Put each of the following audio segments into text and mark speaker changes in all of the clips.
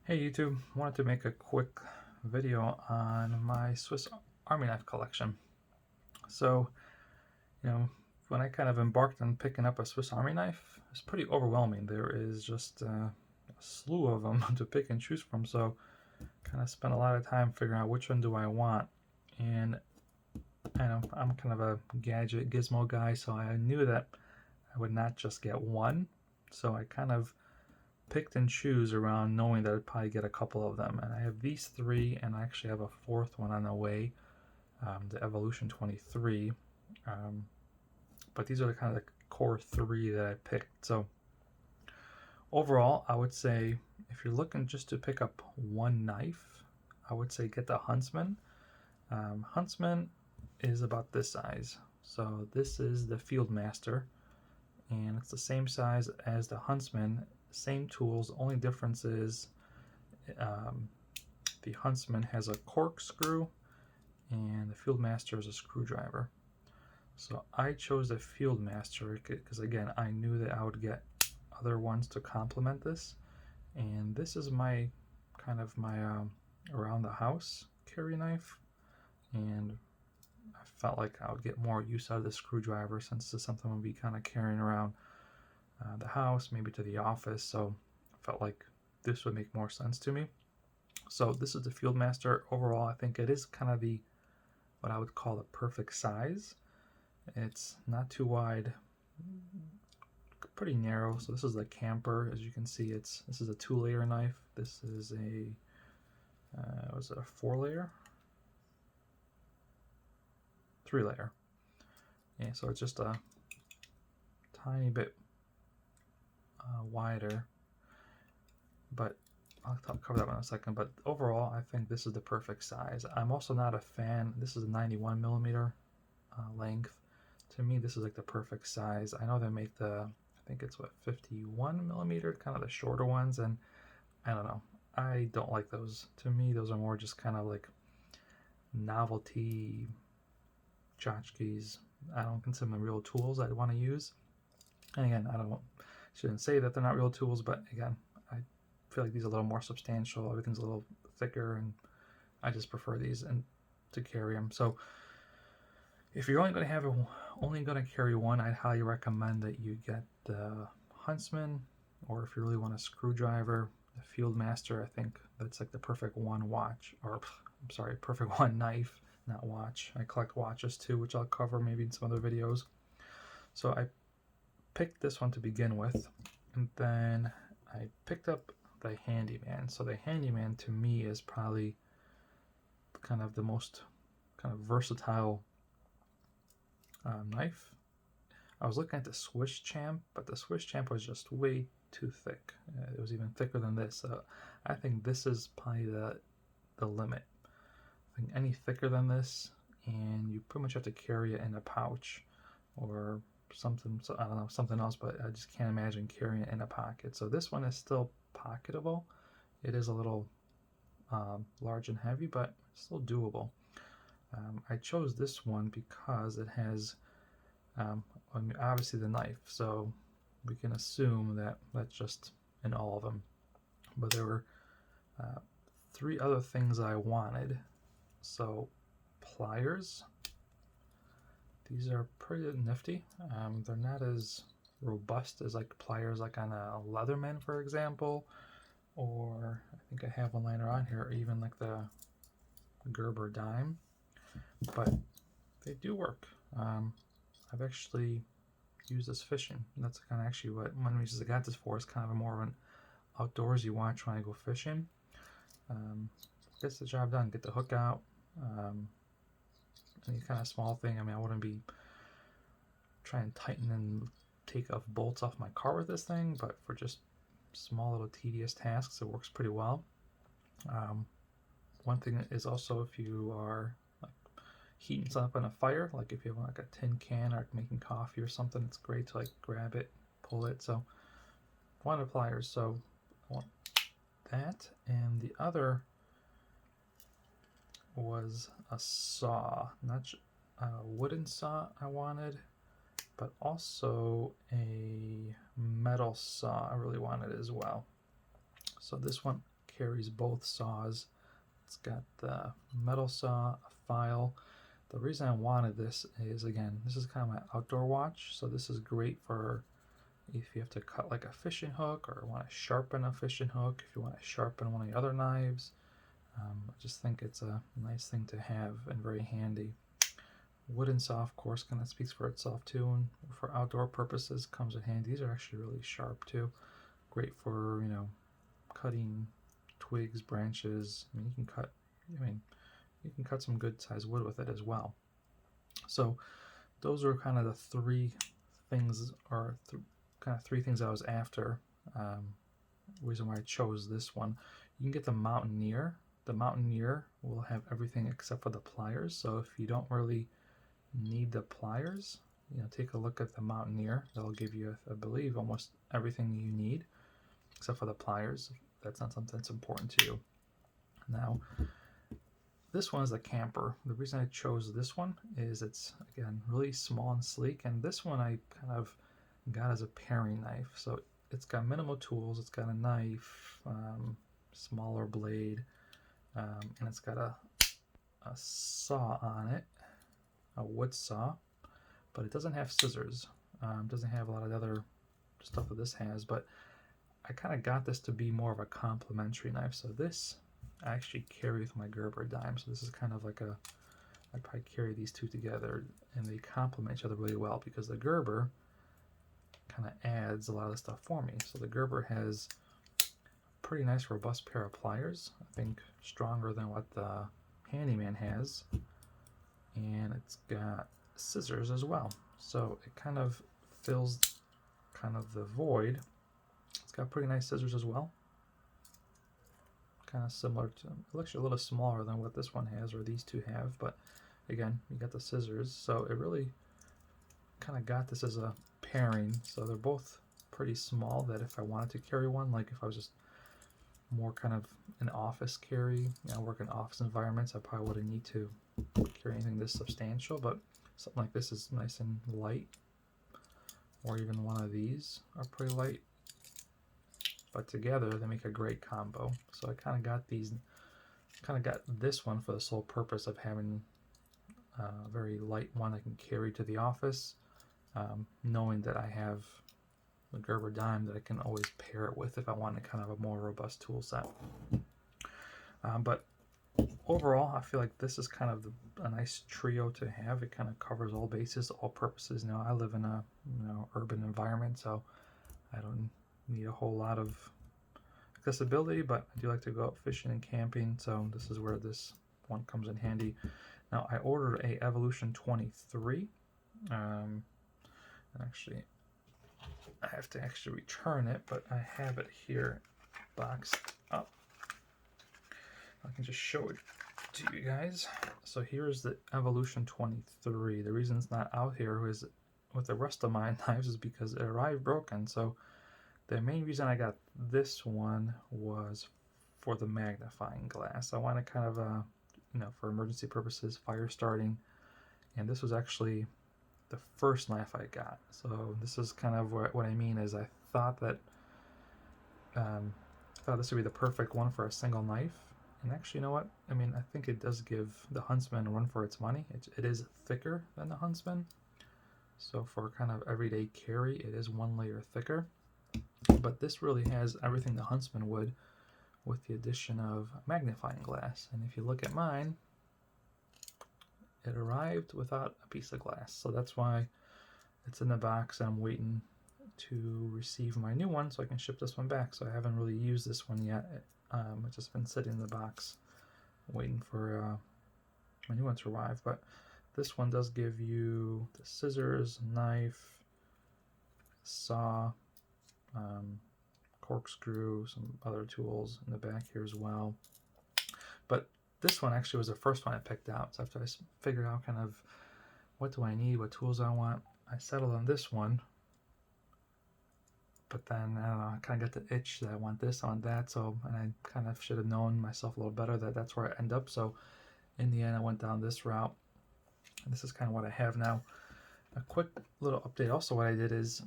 Speaker 1: Hey YouTube, wanted to make a quick video on my Swiss Army knife collection. So, when I kind of embarked on picking up a Swiss Army knife, it's pretty overwhelming. There is just a slew of them to pick and choose from, so kind of spent a lot of time figuring out which one do I want. And I'm kind of a gadget gizmo guy, so I knew that I would not just get one. So I kind of picked and choose around knowing that I'd probably get a couple of them. And I have these three, and I actually have a fourth one on the way, the Evolution 23. But these are the kind of the core three that I picked. So overall, I would say if you're looking just to pick up one knife, I would say get the Huntsman. Huntsman is about this size. So this is the Fieldmaster, and it's the same size as the Huntsman. Same tools, only difference is the Huntsman has a corkscrew and the Fieldmaster is a screwdriver. So I chose the Fieldmaster because again I knew that I would get other ones to complement this, and this is my kind of my around the house carry knife, and I felt like I would get more use out of the screwdriver since this is something I'll be kind of carrying around the house, maybe to the office, so I felt like this would make more sense to me. So this is the Fieldmaster. Overall, I think it is kind of the what I would call the perfect size. It's not too wide, pretty narrow. So this is the camper. As you can see, this is a 2-layer knife. This is a was it a 4-layer? 3-layer. Yeah, so it's just a tiny bit wider, but I'll cover that one in a second. But overall, I think this is the perfect size. I'm also not a fan. This is a 91 millimeter length. To me, this is like the perfect size. I know they make I think it's what, 51 millimeter, kind of the shorter ones, and I don't know. I don't like those. To me, those are more just kind of like novelty tchotchkes. I don't consider them real tools I'd want to use. And again, shouldn't say that they're not real tools, but again, I feel like these are a little more substantial. Everything's a little thicker, and I just prefer these and to carry them. So if you're only going to carry one, I'd highly recommend that you get the Huntsman, or if you really want a screwdriver, the Fieldmaster. I think that's like the perfect one watch, or I'm sorry, perfect one knife, not watch. I collect watches too, which I'll cover maybe in some other videos. So I picked this one to begin with, and then I picked up the Handyman. So the Handyman to me is probably kind of the most kind of versatile knife. I was looking at the Swiss Champ, but the Swiss Champ was just way too thick. It was even thicker than this. So I think this is probably the limit. I think any thicker than this, and you pretty much have to carry it in a pouch or something. So I don't know, something else, but I just can't imagine carrying it in a pocket. So this one is still pocketable. It is a little large and heavy, but still doable. I chose this one because it has obviously the knife, so we can assume that that's just in all of them. But there were 3 other things I wanted. So pliers. These are pretty nifty. They're not as robust as like pliers like on a Leatherman, for example, or I think I have one lying around here, or even like the Gerber dime, but they do work. I've actually used this fishing. That's kind of actually what one of the reasons I got this for, is kind of more of an outdoorsy watch when I go fishing. Gets the job done. Get the hook out. Any kind of small thing. I mean, I wouldn't be trying to tighten and take off bolts off my car with this thing, but for just small little tedious tasks, it works pretty well. One thing is also, if you are like heating something up on a fire, like if you have like a tin can or making coffee or something, it's great to like grab it, pull it. So one of the pliers, so I want that. And the other was a saw, not a wooden saw I wanted, but also a metal saw I really wanted as well. So this one carries both saws. It's got the metal saw, a file. The reason I wanted this is, again, this is kind of my outdoor watch, so this is great for if you have to cut like a fishing hook or want to sharpen a fishing hook, if you want to sharpen one of the other knives. I just think it's a nice thing to have and very handy. Wooden saw, of course, kind of speaks for itself too, and for outdoor purposes comes in handy. These are actually really sharp too. Great for, you know, cutting twigs, branches. I mean, you can cut some good sized wood with it as well. So those are kind of the three things, or kind of three things I was after. Reason why I chose this one. You can get the Mountaineer. The Mountaineer will have everything except for the pliers. So if you don't really need the pliers, you know, take a look at the Mountaineer. That'll give you, I believe, almost everything you need except for the pliers. That's not something that's important to you. Now, this one is a camper. The reason I chose this one is it's, again, really small and sleek, and this one I kind of got as a paring knife. So it's got minimal tools. It's got a knife, smaller blade, and it's got a saw on it, a wood saw, but it doesn't have scissors. Doesn't have a lot of the other stuff that this has, but I kind of got this to be more of a complementary knife. So this I actually carry with my Gerber dime. So this is kind of like a, I'd probably carry these two together, and they complement each other really well because the Gerber kind of adds a lot of the stuff for me. So the Gerber has a pretty nice robust pair of pliers, I think stronger than what the Handyman has, and it's got scissors as well. So it kind of fills kind of the void. It's got pretty nice scissors as well. Kind of similar to, it's actually a little smaller than what this one has or these two have, but again, you got the scissors, so it really kind of got this as a pairing. So they're both pretty small, that if I wanted to carry one, like if I was just more kind of an office carry, you know, work in office environments, I probably wouldn't need to carry anything this substantial, but something like this is nice and light, or even one of these are pretty light. But together they make a great combo. So I kind of got this one for the sole purpose of having a very light one I can carry to the office, knowing that I have the Gerber dime that I can always pair it with if I want kind of a more robust tool set. But overall, I feel like this is kind of a nice trio to have. It kind of covers all bases, all purposes. Now I live in a urban environment, so I don't need a whole lot of accessibility, but I do like to go out fishing and camping, so this is where this one comes in handy. Now I ordered a Evolution 23. Actually, I have to actually return it, but I have it here boxed up. I can just show it to you guys. So here's the Evolution 23. The reason it's not out here is with the rest of my knives is because it arrived broken. So the main reason I got this one was for the magnifying glass. I want to kind of, for emergency purposes, fire starting. And this was actually the first knife I got. So this is kind of what I mean is I thought that, this would be the perfect one for a single knife. And actually, you know what? I mean, I think it does give the Huntsman a run for its money. It is thicker than the Huntsman. So for kind of everyday carry, it is one layer thicker. But this really has everything the Huntsman would, with the addition of magnifying glass. And if you look at mine, it arrived without a piece of glass. So that's why it's in the box. I'm waiting to receive my new one so I can ship this one back. So I haven't really used this one yet. It's just been sitting in the box waiting for my new one to arrive. But this one does give you the scissors, knife, saw, corkscrew, some other tools in the back here as well. But this one actually was the first one I picked out. So after I figured out kind of what do I need, what tools I want, I settled on this one. But then, I don't know, I kind of got the itch that I want this, I want that. So, and I kind of should have known myself a little better that that's where I end up. So in the end, I went down this route. And this is kind of what I have now. A quick little update. Also, what I did is,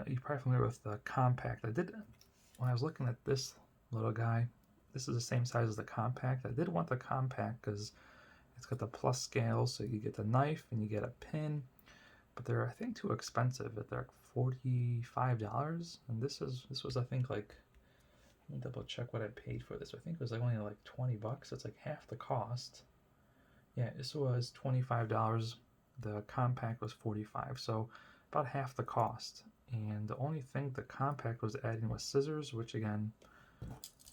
Speaker 1: you're probably familiar with the compact. I did, when I was looking at this little guy. This is the same size as the compact. I did want the compact because it's got the plus scales, so you get the knife and you get a pin, but they're, I think, too expensive. They're like $45, and this was, I think, like, let me double check what I paid for this. I think it was like only like 20 bucks. It's like half the cost. Yeah, this was $25. The compact was 45, so about half the cost. And the only thing the compact was adding was scissors, which again,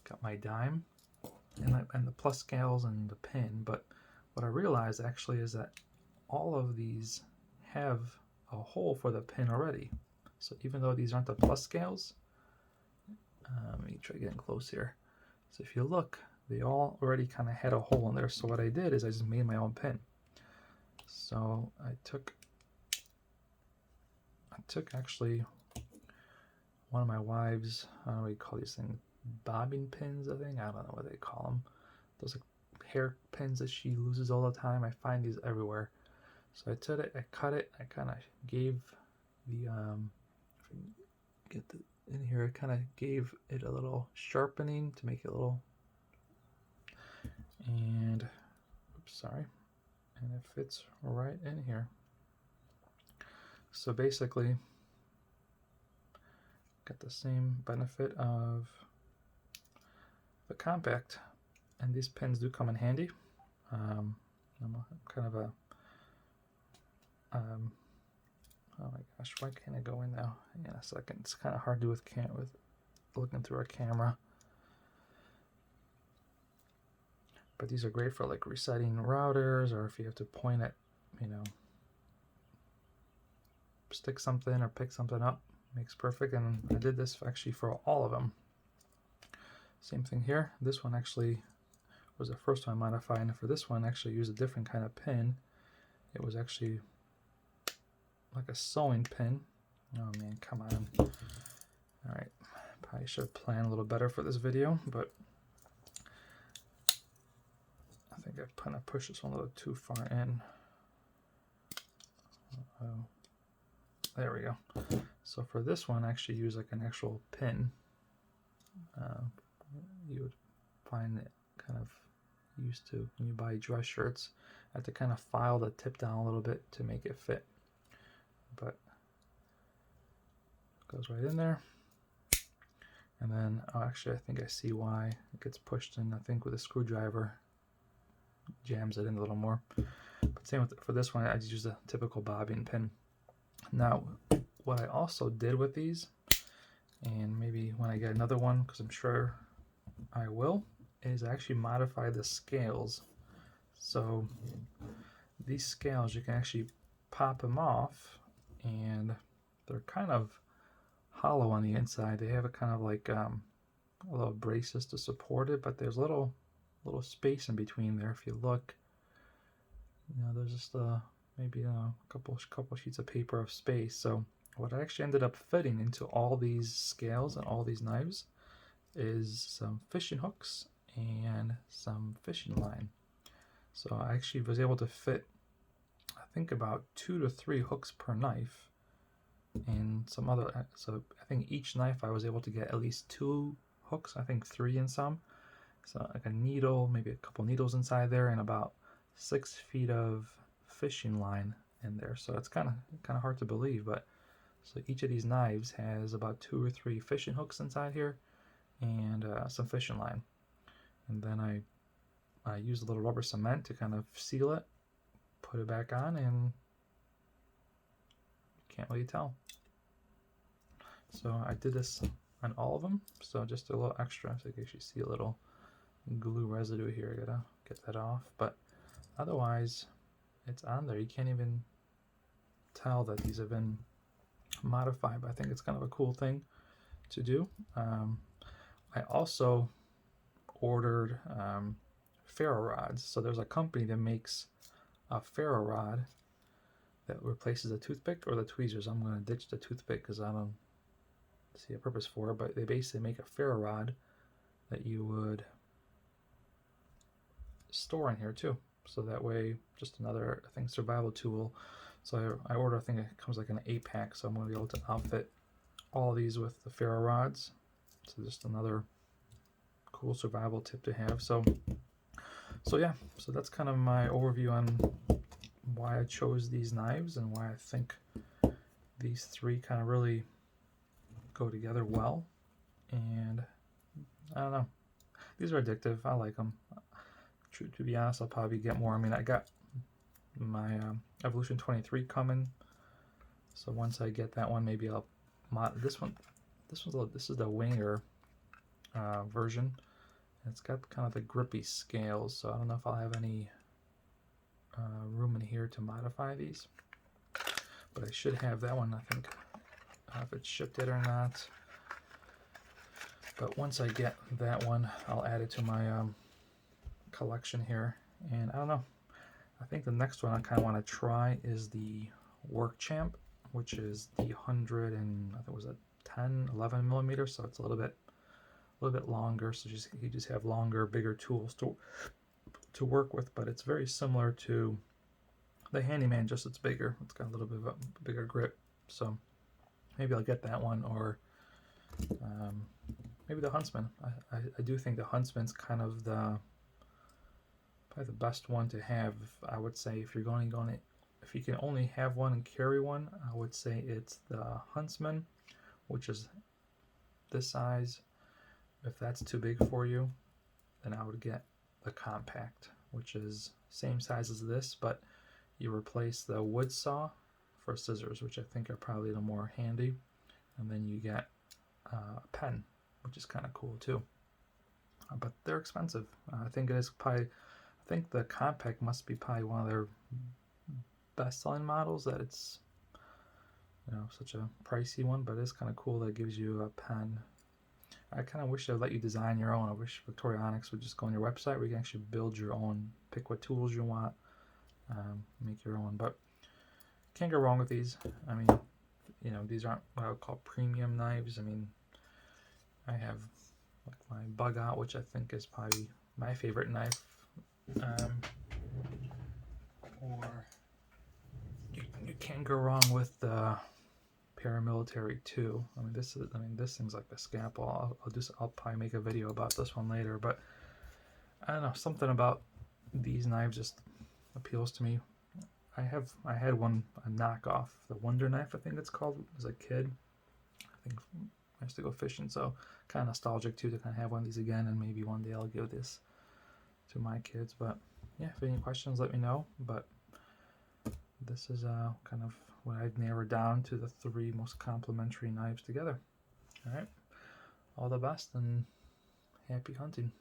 Speaker 1: got my dime, and the plus scales and the pin. But what I realized actually is that all of these have a hole for the pin already. So even though these aren't the plus scales, let me try getting close here. So if you look, they all already kind of had a hole in there. So what I did is I just made my own pin. So I took actually one of my wife's, I don't know what you call these things, bobbin pins, I think. I don't know what they call them. Those like hair pins that she loses all the time. I find these everywhere. So I took it, I cut it, I kind of gave the, get the, in here, I kind of gave it a little sharpening to make it a little, and, oops, sorry, and it fits right in here. So basically, got the same benefit of the compact, and these pins do come in handy. I'm kind of a, oh my gosh, why can't I go in now? In a second, it's kind of hard to do with looking through a camera. But these are great for like resetting routers, or if you have to point at, you know, stick something or pick something up. Makes perfect. And I did this actually for all of them. Same thing here. This one actually was the first one I modified, and for this one I actually used a different kind of pin. It was actually like a sewing pin. Oh man, come on. Alright, probably should have planned a little better for this video, but I think I've kind of pushed this one a little too far in. There we go. So for this one, I actually use like an actual pin. You would find it kind of used to when you buy dress shirts. I have to kind of file the tip down a little bit to make it fit. But it goes right in there. And then, oh, actually, I think I see why it gets pushed in. I think with a screwdriver, jams it in a little more. But same for this one, I just use a typical bobbin pin. Now, what I also did with these, and maybe when I get another one, because I'm sure I will, is I actually modify the scales. So these scales, you can actually pop them off, and they're kind of hollow on the inside. They have a kind of like a little braces to support it, but there's a little space in between there. If you look, you know, there's just maybe a couple sheets of paper of space. So what I actually ended up fitting into all these scales and all these knives is some fishing hooks and some fishing line. So I actually was able to fit, I think, about 2 to 3 hooks per knife, and some other, so I think each knife I was able to get at least 2 hooks, I think 3 in some. So like a needle, maybe a couple needles inside there, and about 6 feet of fishing line in there. So it's kind of hard to believe, but so each of these knives has about 2 or 3 fishing hooks inside here, and some fishing line. And then I used a little rubber cement to kind of seal it, put it back on, and can't really tell. So I did this on all of them, so just a little extra, so you can actually see a little glue residue here. I gotta get that off, but otherwise it's on there. You can't even tell that these have been modified, but I think it's kind of a cool thing to do. I also ordered ferro rods. So there's a company that makes a ferro rod that replaces the toothpick or the tweezers. I'm going to ditch the toothpick because I don't see a purpose for it, but they basically make a ferro rod that you would store in here too. So that way, just another, I think, survival tool. So I order, I think it comes like an 8-pack, so I'm going to be able to outfit all these with the ferro rods. So just another cool survival tip to have. So yeah, so that's kind of my overview on why I chose these knives and why I think these three kind of really go together well. And I don't know, these are addictive. I like them. To be honest, I'll probably get more. I mean, I got my Evolution 23 coming, so once I get that one, maybe I'll mod this one. This is the winger version. It's got kind of the grippy scales, so I don't know if I'll have any room in here to modify these, but I should have that one. I think if it's shipped yet or not. But once I get that one, I'll add it to my collection here. And I don't know, I think the next one I kind of want to try is the Work Champ, which is the 100 and I think it was a 11 millimeter, so it's a little bit longer. So you just have longer, bigger tools to work with. But it's very similar to the Handyman, just it's bigger. It's got a little bit of a bigger grip. So maybe I'll get that one, or maybe the Huntsman. I do think the Huntsman's kind of probably the best one to have. I would say if you can only have one and carry one, I would say it's the Huntsman, which is this size. If that's too big for you, then I would get the Compact, which is same size as this, but you replace the wood saw for scissors, which I think are probably a little more handy, and then you get a pen, which is kind of cool too. But they're expensive. I think the Compact must be probably one of their best-selling models. That it's such a pricey one, but it's kind of cool that it gives you a pen. I kind of wish they'd let you design your own. I wish Victorionics would just go on your website where you can actually build your own, pick what tools you want, make your own. But can't go wrong with these. I mean, these aren't what I would call premium knives. I mean, I have like my Bug Out, which I think is probably my favorite knife. Or you can't go wrong with the Paramilitary 2. I mean, this thing's like a scalpel. I'll probably make a video about this one later, but I don't know, something about these knives just appeals to me. I had one, a knockoff, the Wonder Knife, I think it's called, as a kid. I think I used to go fishing, so kind of nostalgic too to kind of have one of these again, and maybe one day I'll give this to my kids. But yeah, if any questions, let me know. But this is kind of what I've narrowed down to the three most complementary knives together. All right, all the best and happy hunting.